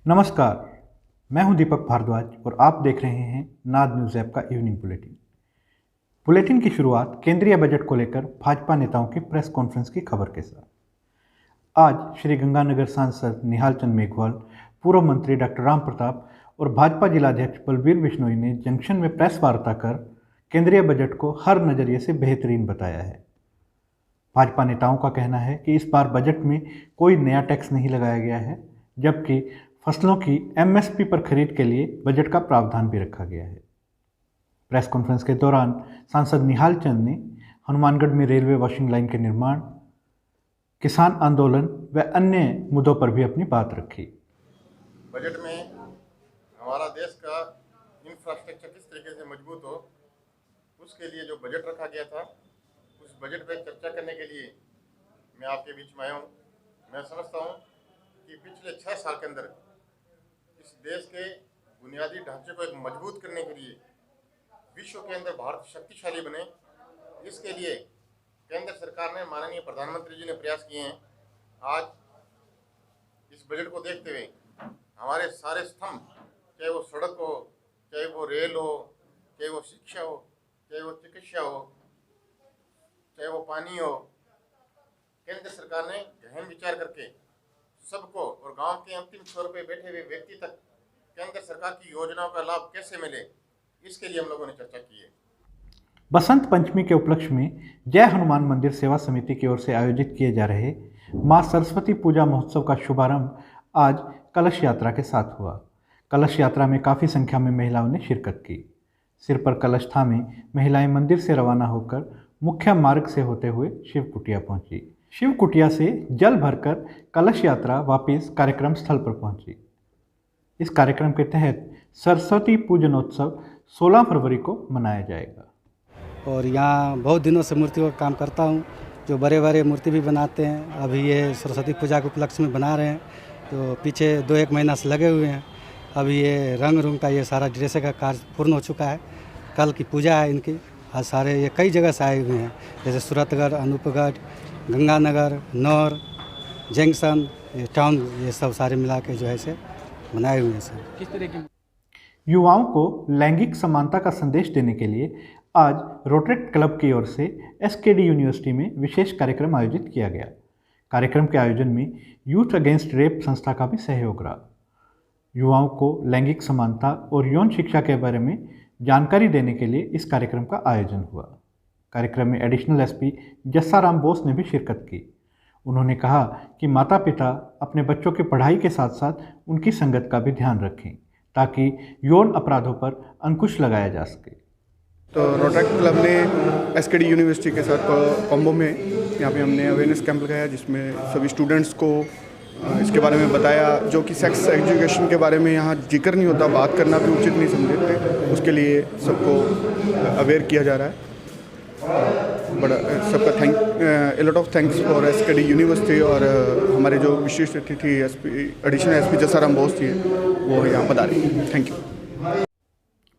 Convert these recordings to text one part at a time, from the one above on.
नमस्कार, मैं हूं दीपक भारद्वाज और आप देख रहे हैं नाद न्यूज़ ऐप का इवनिंग बुलेटिन। बुलेटिन की शुरुआत केंद्रीय बजट को लेकर भाजपा नेताओं की प्रेस कॉन्फ्रेंस की खबर के साथ। आज श्री गंगानगर सांसद निहाल चंद मेघवाल, पूर्व मंत्री डॉक्टर राम प्रताप और भाजपा जिलाध्यक्ष बलबीर बिश्नोई ने जंक्शन में प्रेस वार्ता कर केंद्रीय बजट को हर नज़रिए से बेहतरीन बताया है। भाजपा नेताओं का कहना है कि इस बार बजट में कोई नया टैक्स नहीं लगाया गया है, जबकि फसलों की एमएसपी पर खरीद के लिए बजट का प्रावधान भी रखा गया है। प्रेस कॉन्फ्रेंस के दौरान सांसद निहाल चंद ने हनुमानगढ़ में रेलवे वॉशिंग लाइन के निर्माण, किसान आंदोलन व अन्य मुद्दों पर भी अपनी बात रखी। बजट में हमारा देश का इंफ्रास्ट्रक्चर किस तरीके से मजबूत हो, उसके लिए जो बजट रखा गया था, उस बजट पर चर्चा करने के लिए मैं आपके बीच में आया हूँ। मैं समझता हूँ कि पिछले 6 साल के अंदर इस देश के बुनियादी ढांचे को एक मजबूत करने के लिए, विश्व के अंदर भारत शक्तिशाली बने, इसके लिए केंद्र सरकार ने, माननीय प्रधानमंत्री जी ने प्रयास किए हैं। आज इस बजट को देखते हुए हमारे सारे स्तंभ, चाहे वो सड़क हो, चाहे वो रेल हो, चाहे वो शिक्षा हो, चाहे वो चिकित्सा हो, चाहे वो पानी हो, केंद्र सरकार ने गहन विचार करके सबको और गांव के अंतिम छोर पे बैठे हुए व्यक्ति तक केंद्र सरकार की योजनाओं का लाभ कैसे मिले, इसके लिए हम लोगों ने चर्चा की है। बसंत पंचमी के उपलक्ष्य में जय हनुमान मंदिर सेवा समिति की ओर से आयोजित किए जा रहे मां सरस्वती पूजा महोत्सव का शुभारंभ आज कलश यात्रा के साथ हुआ। कलश यात्रा में काफ़ी संख्या में महिलाओं ने शिरकत की। सिर पर कलश थामे महिलाएं मंदिर से रवाना होकर मुख्य मार्ग से होते हुए शिव कुटिया पहुंची। शिव कुटिया से जल भरकर कलश यात्रा वापस कार्यक्रम स्थल पर पहुंची। इस कार्यक्रम के तहत सरस्वती पूजनोत्सव 16 फरवरी को मनाया जाएगा। और यहाँ बहुत दिनों से मूर्तियों का काम करता हूँ, जो बड़े बड़े मूर्ति भी बनाते हैं। अभी ये सरस्वती पूजा के उपलक्ष्य में बना रहे हैं, तो पीछे 2-1 महीना से लगे हुए हैं। अभी ये रंग रूंग का ये सारा ड्रेस का कार्य पूर्ण हो चुका है। कल की पूजा है इनकी। आज सारे ये कई जगह से आए हुए हैं, जैसे सूरतगढ़, अनूपगढ़, गंगानगर, नौर, जंक्शन, ये टाउन, ये सब सारे मिला के जो है से बनाए हुए हैं सर। किस तरह की युवाओं को लैंगिक समानता का संदेश देने के लिए आज रोटरेक्ट क्लब की ओर से एसकेडी यूनिवर्सिटी में विशेष कार्यक्रम आयोजित किया गया। कार्यक्रम के आयोजन में यूथ अगेंस्ट रेप संस्था का भी सहयोग रहा। युवाओं को लैंगिक समानता और यौन शिक्षा के बारे में जानकारी देने के लिए इस कार्यक्रम का आयोजन हुआ। कार्यक्रम में एडिशनल एसपी जस्साराम बोस ने भी शिरकत की। उन्होंने कहा कि माता पिता अपने बच्चों की पढ़ाई के साथ साथ उनकी संगत का भी ध्यान रखें, ताकि यौन अपराधों पर अंकुश लगाया जा सके। तो रोटरेक्ट क्लब ने एसकेडी यूनिवर्सिटी के साथ कॉम्बो में यहाँ पे हमने अवेयरनेस कैंप लगाया, जिसमें सभी स्टूडेंट्स को इसके बारे में बताया, जो कि सेक्स एजुकेशन के बारे में यहाँ जिक्र नहीं होता, बात करना भी उचित नहीं समझते, उसके लिए सबको अवेयर किया जा रहा है। बड़ा सबका lot of thanks for SKD university. और हमारे जो विशिष्ट अतिथि एडिशनल एसपी जस्साराम बोस थी, वो यहाँ पधारे। Thank you.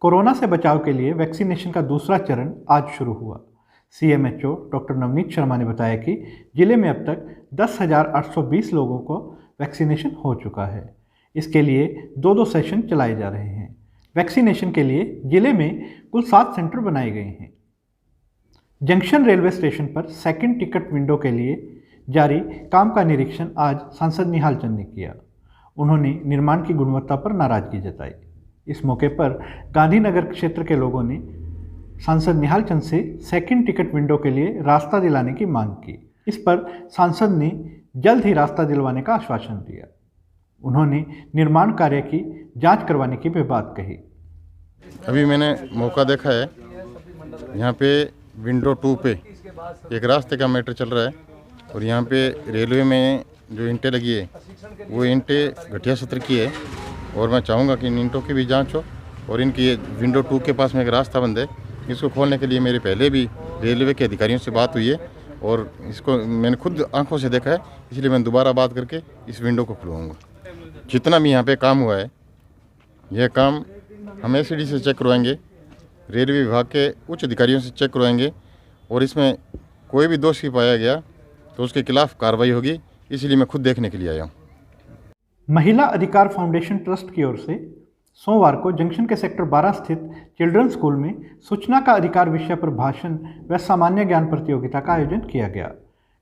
कोरोना से बचाव के लिए वैक्सीनेशन का दूसरा चरण आज शुरू हुआ। सीएमएचओ डॉक्टर नवनीत शर्मा ने बताया कि जिले में अब तक 10,820 लोगों को वैक्सीनेशन हो चुका है। इसके लिए 2-2 सेशन चलाए जा रहे हैं। वैक्सीनेशन के लिए जिले में कुल 7 सेंटर बनाए गए हैं। जंक्शन रेलवे स्टेशन पर सेकंड टिकट विंडो के लिए जारी काम का निरीक्षण आज सांसद निहाल चंद ने किया। उन्होंने निर्माण की गुणवत्ता पर नाराजगी जताई। इस मौके पर गांधीनगर क्षेत्र के लोगों ने सांसद निहाल चंद से सेकंड टिकट विंडो के लिए रास्ता दिलाने की मांग की। इस पर सांसद ने जल्द ही रास्ता दिलवाने का आश्वासन दिया। उन्होंने निर्माण कार्य की जांच करवाने की भी बात कही। अभी मैंने मौका देखा है, यहाँ पे विंडो 2 पे एक रास्ते का मैटर चल रहा है, और यहाँ पे रेलवे में जो ईंटें लगी है, वो ईंटें घटिया सत्र की है, और मैं चाहूँगा कि इन ईंटों की भी जांच हो। और इनकी विंडो 2 के पास में एक रास्ता बंद है, इसको खोलने के लिए मेरे पहले भी रेलवे के अधिकारियों से बात हुई है, और इसको मैंने खुद आंखों से देखा है, इसलिए मैं दोबारा बात करके इस विंडो को खुलवाऊँगा। जितना भी यहाँ पे काम हुआ है, यह काम हम एसईडी से चेक करवाएंगे, रेलवे विभाग के उच्च अधिकारियों से चेक करवाएंगे, और इसमें कोई भी दोषी पाया गया तो उसके खिलाफ कार्रवाई होगी। इसलिए मैं खुद देखने के लिए आया हूँ। महिला अधिकार फाउंडेशन ट्रस्ट की ओर से सोमवार को जंक्शन के सेक्टर 12 स्थित चिल्ड्रन स्कूल में सूचना का अधिकार विषय पर भाषण व सामान्य ज्ञान प्रतियोगिता का आयोजन किया गया।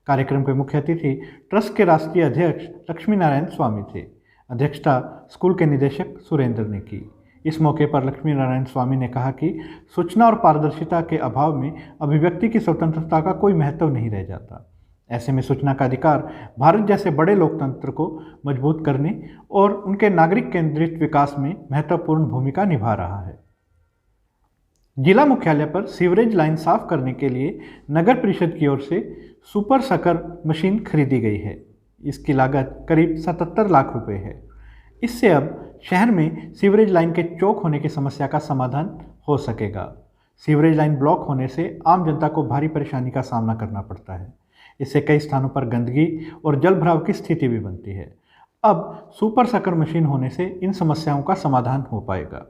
कार्यक्रम के मुख्य अतिथि ट्रस्ट के राष्ट्रीय अध्यक्ष लक्ष्मी नारायण स्वामी थे। अध्यक्षता स्कूल के निदेशक सुरेंद्र ने की। इस मौके पर लक्ष्मी नारायण स्वामी ने कहा कि सूचना और पारदर्शिता के अभाव में अभिव्यक्ति की स्वतंत्रता का कोई महत्व नहीं रह जाता। ऐसे में सूचना का अधिकार भारत जैसे बड़े लोकतंत्र को मजबूत करने और उनके नागरिक केंद्रित विकास में महत्वपूर्ण भूमिका निभा रहा है। जिला मुख्यालय पर सीवरेज लाइन साफ करने के लिए नगर परिषद की ओर से सुपर सकर मशीन खरीदी गई है। इसकी लागत करीब 77 लाख रुपए है। इससे अब शहर में सीवरेज लाइन के चौक होने की समस्या का समाधान हो सकेगा। सीवरेज लाइन ब्लॉक होने से आम जनता को भारी परेशानी का सामना करना पड़ता है। इससे कई स्थानों पर गंदगी और जल भराव की स्थिति भी बनती है। अब सुपर सकर मशीन होने से इन समस्याओं का समाधान हो पाएगा।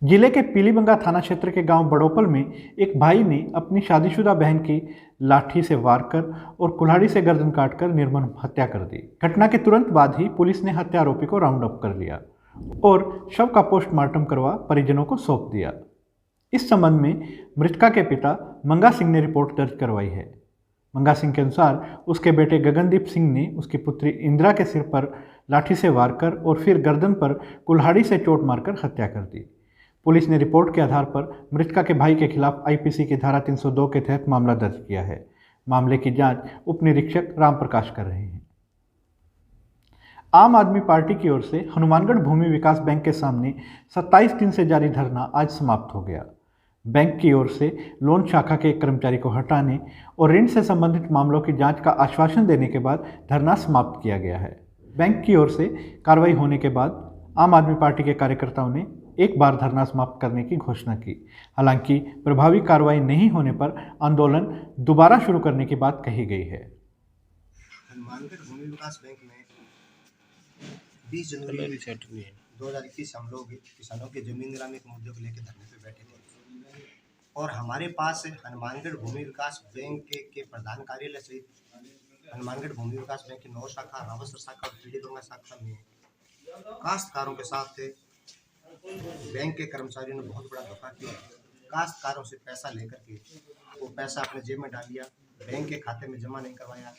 जिले के पीलीबंगा थाना क्षेत्र के गांव बड़ोपल में एक भाई ने अपनी शादीशुदा बहन की लाठी से वार कर और कुल्हाड़ी से गर्दन काटकर निर्मम हत्या कर दी। घटना के तुरंत बाद ही पुलिस ने हत्या आरोपी को राउंड अप कर लिया और शव का पोस्टमार्टम करवा परिजनों को सौंप दिया। इस संबंध में मृतका के पिता मंगा सिंह ने रिपोर्ट दर्ज करवाई है। मंगा सिंह के अनुसार उसके बेटे गगनदीप सिंह ने उसकी पुत्री इंदिरा के सिर पर लाठी से वार कर और फिर गर्दन पर कुल्हाड़ी से चोट मारकर हत्या कर दी। पुलिस ने रिपोर्ट के आधार पर मृतका के भाई के खिलाफ आईपीसी की धारा 302 के तहत मामला दर्ज किया है। मामले की जांच उप निरीक्षक राम प्रकाश कर रहे हैं। आम आदमी पार्टी की ओर से हनुमानगढ़ भूमि विकास बैंक के सामने 27 दिन से जारी धरना आज समाप्त हो गया। बैंक की ओर से लोन शाखा के एक कर्मचारी को हटाने और ऋण से संबंधित मामलों की जांच का आश्वासन देने के बाद धरना समाप्त किया गया है। बैंक की ओर से कार्रवाई होने के बाद आम आदमी पार्टी के कार्यकर्ताओं ने एक बार धरना समाप्त करने की घोषणा की। हालांकि प्रभावी कार्रवाई नहीं होने पर आंदोलन दोबारा शुरू करने की बात कही गई है। हनुमानगढ़ भूमि विकास बैंक में 20 जनवरी 2021 हम लोग किसानों के जमीन नीलामी के मुद्दे को लेकर धरने पे बैठे थे और हमारे पास हनुमानगढ़ भूमि विकास बैंक के प्रधान कार्यालय सहित हनुमानगढ़ भूमि विकास बैंक की 9 शाखा, रावसर शाखा और पीलीबंगा शाखा में काश्तकारों के साथ बैंक के कर्मचारियों ने बहुत बड़ा धोखा किया। काश्तकारों से पैसा लेकर के वो पैसा अपने जेब में डाल लिया, बैंक के खाते में जमा नहीं करवाया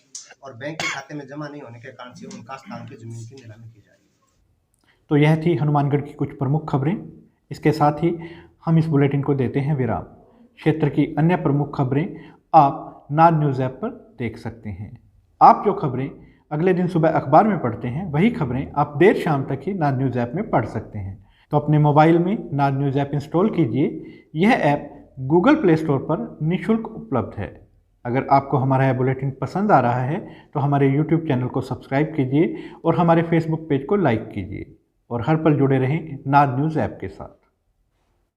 और बैंक के खाते में जमा नहीं होने के कारण से उन काश्तकारों की जमीन की नीलामी की जा रही है। तो यह थी हनुमानगढ़ की कुछ प्रमुख खबरें। इसके साथ ही हम इस बुलेटिन को देते हैं विराम। क्षेत्र की अन्य प्रमुख खबरें आप नाद न्यूज़ ऐप पर देख सकते हैं। आप जो खबरें अगले दिन सुबह अखबार में पढ़ते हैं वही खबरें आप देर शाम तक ही नाद न्यूज़ ऐप में पढ़ सकते हैं। तो अपने मोबाइल में नाद न्यूज़ ऐप इंस्टॉल कीजिए। यह ऐप गूगल प्ले स्टोर पर निःशुल्क उपलब्ध है। अगर आपको हमारा यह बुलेटिन पसंद आ रहा है तो हमारे यूट्यूब चैनल को सब्सक्राइब कीजिए और हमारे फेसबुक पेज को लाइक कीजिए और हर पल जुड़े रहें नाद न्यूज़ ऐप के साथ।